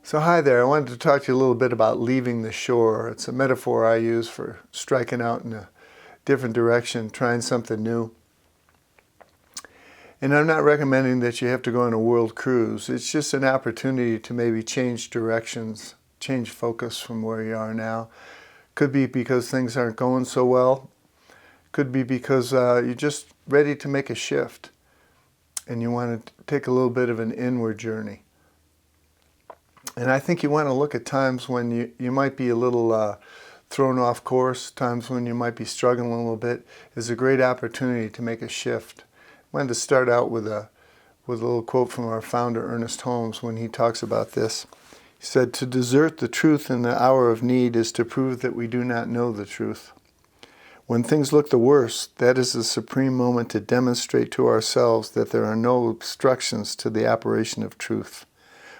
So hi there, I wanted to talk to you a little bit about leaving the shore. It's a metaphor I use for striking out in a different direction, trying something new. And I'm not recommending that you have to go on a world cruise. It's just an opportunity to maybe change directions, change focus from where you are now. Could be because things aren't going so well. Could be because you're just ready to make a shift and you want to take a little bit of an inward journey. And I think you want to look at times when you might be a little thrown off course, times when you might be struggling a little bit, is a great opportunity to make a shift. I wanted to start out with a little quote from our founder, Ernest Holmes, when he talks about this. He said, "To desert the truth in the hour of need is to prove that we do not know the truth. When things look the worst, that is the supreme moment to demonstrate to ourselves that there are no obstructions to the operation of truth.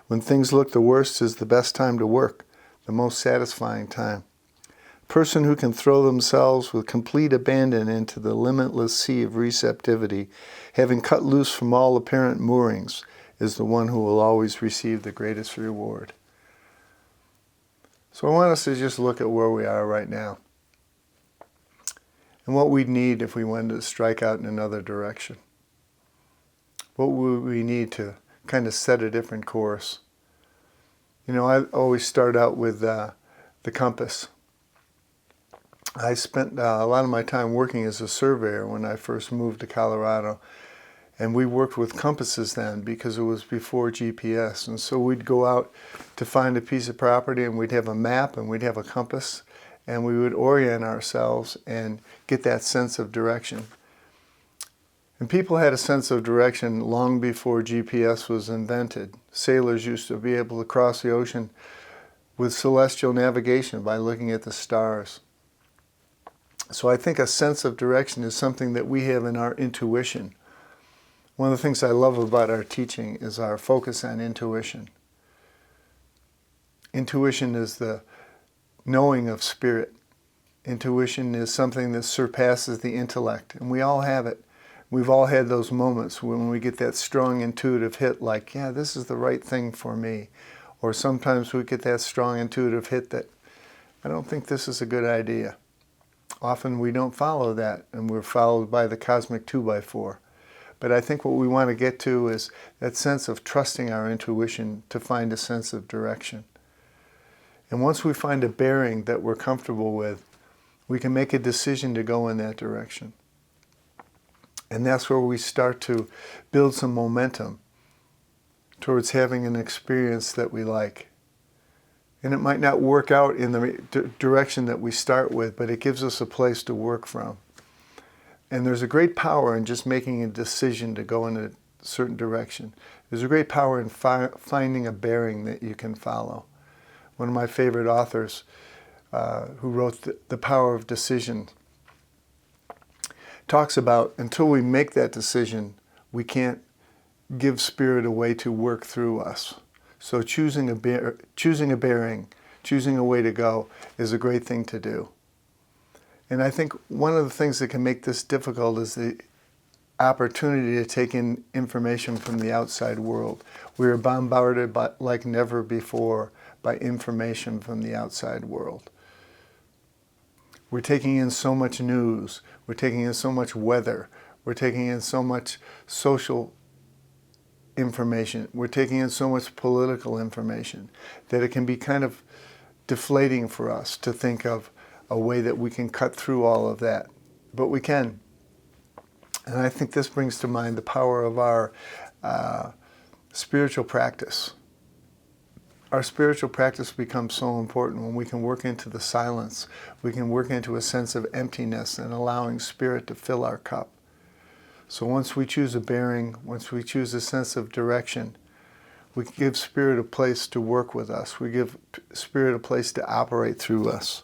When things look the worst is the best time to work, the most satisfying time. A person who can throw themselves with complete abandon into the limitless sea of receptivity, having cut loose from all apparent moorings, is the one who will always receive the greatest reward." So I want us to just look at where we are right now and what we'd need if we wanted to strike out in another direction. What would we need to kind of set a different course? You know, I always start out with the compass. I spent a lot of my time working as a surveyor when I first moved to Colorado, and we worked with compasses then because it was before GPS. And so we'd go out to find a piece of property and we'd have a map and we'd have a compass and we would orient ourselves and get that sense of direction. And people had a sense of direction long before GPS was invented. Sailors used to be able to cross the ocean with celestial navigation by looking at the stars. So I think a sense of direction is something that we have in our intuition. One of the things I love about our teaching is our focus on intuition. Intuition is the knowing of spirit. Intuition is something that surpasses the intellect, and we all have it. We've all had those moments when we get that strong intuitive hit like, yeah, this is the right thing for me. Or sometimes we get that strong intuitive hit that, I don't think this is a good idea. Often we don't follow that, and we're followed by the cosmic 2x4. But I think what we want to get to is that sense of trusting our intuition to find a sense of direction. And once we find a bearing that we're comfortable with, we can make a decision to go in that direction. And that's where we start to build some momentum towards having an experience that we like. And it might not work out in the direction that we start with, but it gives us a place to work from. And there's a great power in just making a decision to go in a certain direction. There's a great power in finding a bearing that you can follow. One of my favorite authors who wrote The Power of Decision talks about until we make that decision, we can't give spirit a way to work through us. So choosing a bearing, choosing a way to go is a great thing to do. And I think one of the things that can make this difficult is the opportunity to take in information from the outside world. We are bombarded like never before by information from the outside world. We're taking in so much news, we're taking in so much weather, we're taking in so much social information, we're taking in so much political information that it can be kind of deflating for us to think of a way that we can cut through all of that. But we can. And I think this brings to mind the power of our spiritual practice. Our spiritual practice becomes so important when we can work into the silence. We can work into a sense of emptiness and allowing spirit to fill our cup. So once we choose a bearing, once we choose a sense of direction, we give spirit a place to work with us. We give spirit a place to operate through us.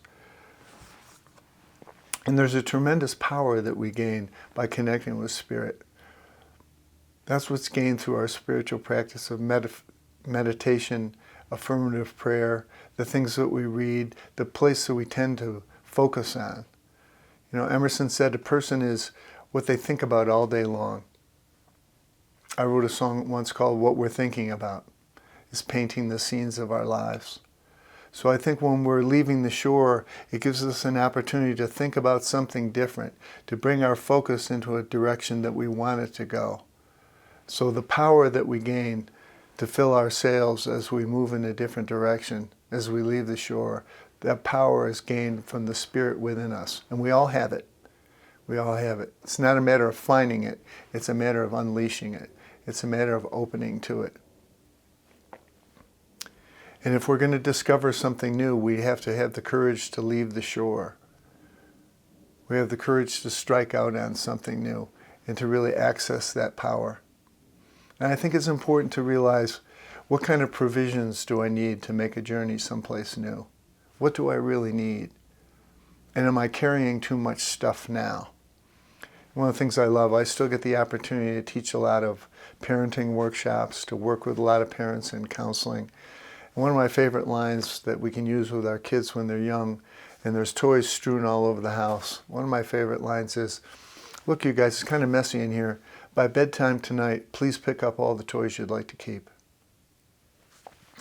And there's a tremendous power that we gain by connecting with spirit. That's what's gained through our spiritual practice of meditation, affirmative prayer, the things that we read, the place that we tend to focus on. You know, Emerson said a person is what they think about all day long. I wrote a song once called What We're Thinking About. is painting the scenes of our lives. So I think when we're leaving the shore, it gives us an opportunity to think about something different, to bring our focus into a direction that we want it to go. So the power that we gain to fill our sails as we move in a different direction, as we leave the shore, that power is gained from the Spirit within us. And we all have it. We all have it. It's not a matter of finding it. It's a matter of unleashing it. It's a matter of opening to it. And if we're going to discover something new, we have to have the courage to leave the shore. We have the courage to strike out on something new and to really access that power. And I think it's important to realize, what kind of provisions do I need to make a journey someplace new? What do I really need? And am I carrying too much stuff now? One of the things I love, I still get the opportunity to teach a lot of parenting workshops, to work with a lot of parents in counseling. And one of my favorite lines that we can use with our kids when they're young, and there's toys strewn all over the house. One of my favorite lines is, look, you guys, it's kind of messy in here. By bedtime tonight, please pick up all the toys you'd like to keep.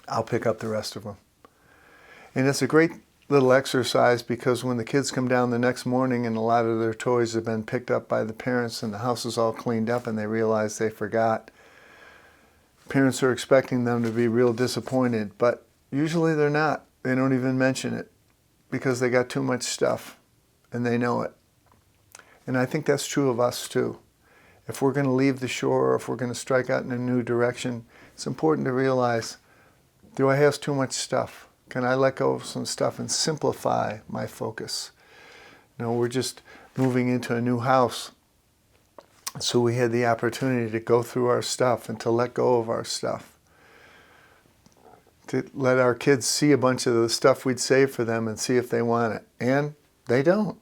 I'll pick up the rest of them. And it's a great little exercise, because when the kids come down the next morning and a lot of their toys have been picked up by the parents and the house is all cleaned up and they realize they forgot, parents are expecting them to be real disappointed, but usually they're not. They don't even mention it because they got too much stuff and they know it. And I think that's true of us too. If we're going to leave the shore, or if we're going to strike out in a new direction, it's important to realize, do I have too much stuff? Can I let go of some stuff and simplify my focus? No, we're just moving into a new house. So we had the opportunity to go through our stuff and to let go of our stuff. To let our kids see a bunch of the stuff we'd saved for them and see if they want it. And they don't.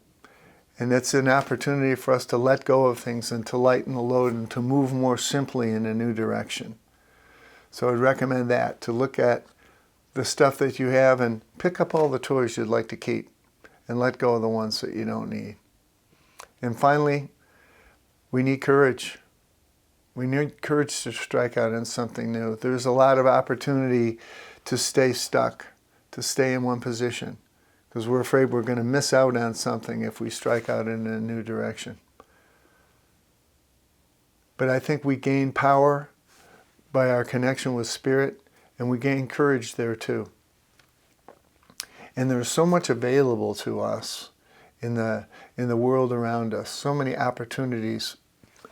And it's an opportunity for us to let go of things and to lighten the load and to move more simply in a new direction. So I'd recommend that, to look at the stuff that you have and pick up all the toys you'd like to keep and let go of the ones that you don't need. And finally, we need courage. We need courage to strike out on something new. There's a lot of opportunity to stay stuck, to stay in one position, because we're afraid we're going to miss out on something if we strike out in a new direction. But I think we gain power by our connection with Spirit, and we gain courage there too. And there's so much available to us in the world around us, so many opportunities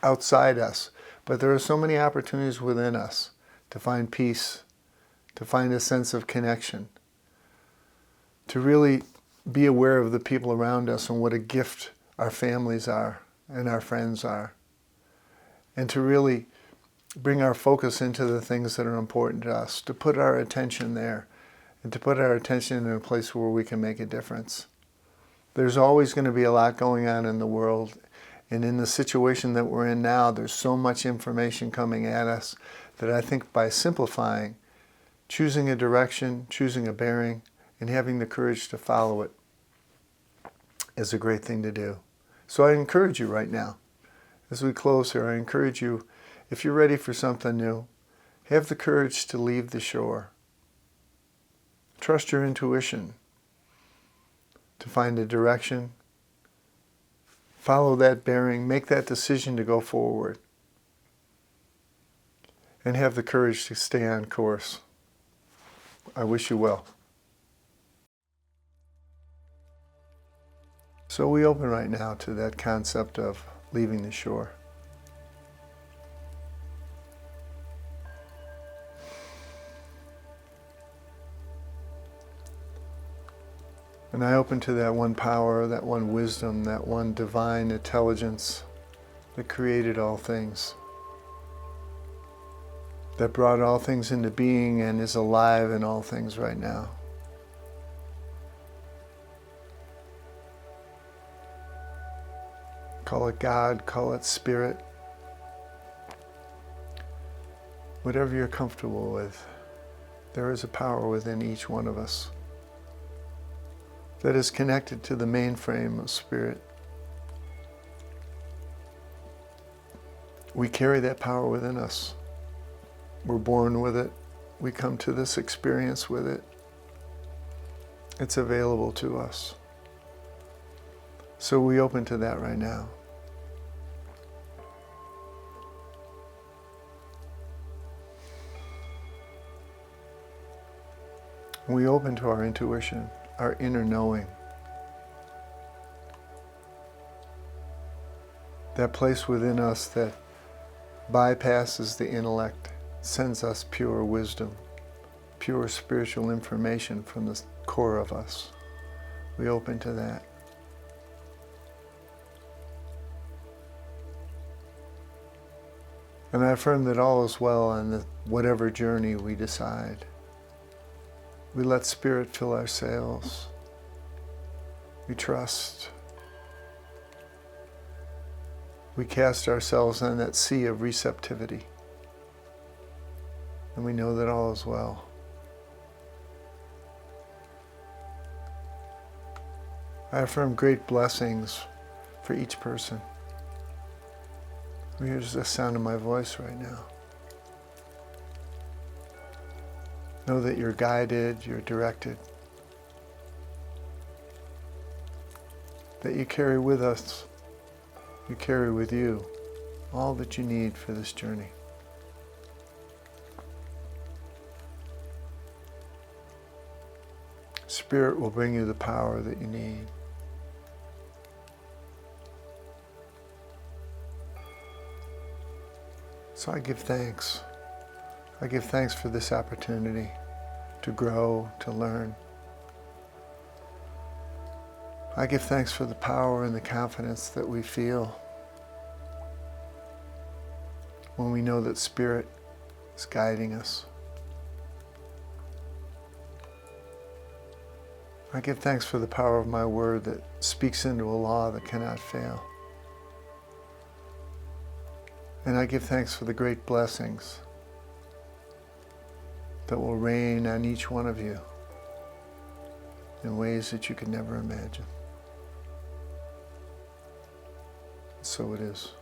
outside us, but there are so many opportunities within us to find peace, to find a sense of connection, to really be aware of the people around us and what a gift our families are and our friends are, and to really bring our focus into the things that are important to us, to put our attention there, and to put our attention in a place where we can make a difference. There's always going to be a lot going on in the world, and in the situation that we're in now, there's so much information coming at us that I think by simplifying, choosing a direction, choosing a bearing, and having the courage to follow it is a great thing to do. So I encourage you right now, as we close here, I encourage you, if you're ready for something new, have the courage to leave the shore. Trust your intuition to find a direction. Follow that bearing, make that decision to go forward, and have the courage to stay on course. I wish you well. So we open right now to that concept of leaving the shore. And I open to that one power, that one wisdom, that one divine intelligence that created all things, that brought all things into being and is alive in all things right now. Call it God, call it Spirit, whatever you're comfortable with. There is a power within each one of us that is connected to the mainframe of Spirit. We carry that power within us. We're born with it. we come to this experience with it. It's available to us. So we open to that right now. We open to our intuition, our inner knowing. That place within us that bypasses the intellect, sends us pure wisdom, pure spiritual information from the core of us. We open to that. And I affirm that all is well on whatever journey we decide. We let Spirit fill our sails. We trust. We cast ourselves on that sea of receptivity. And we know that all is well. I affirm great blessings for each person who hears the sound of my voice right now. Know that you're guided, you're directed, that you carry with us, you carry with you all that you need for this journey. Spirit will bring you the power that you need. So I give thanks. I give thanks for this opportunity to grow, to learn. I give thanks for the power and the confidence that we feel when we know that Spirit is guiding us. I give thanks for the power of my word that speaks into a law that cannot fail. And I give thanks for the great blessings that will rain on each one of you in ways that you could never imagine. So it is.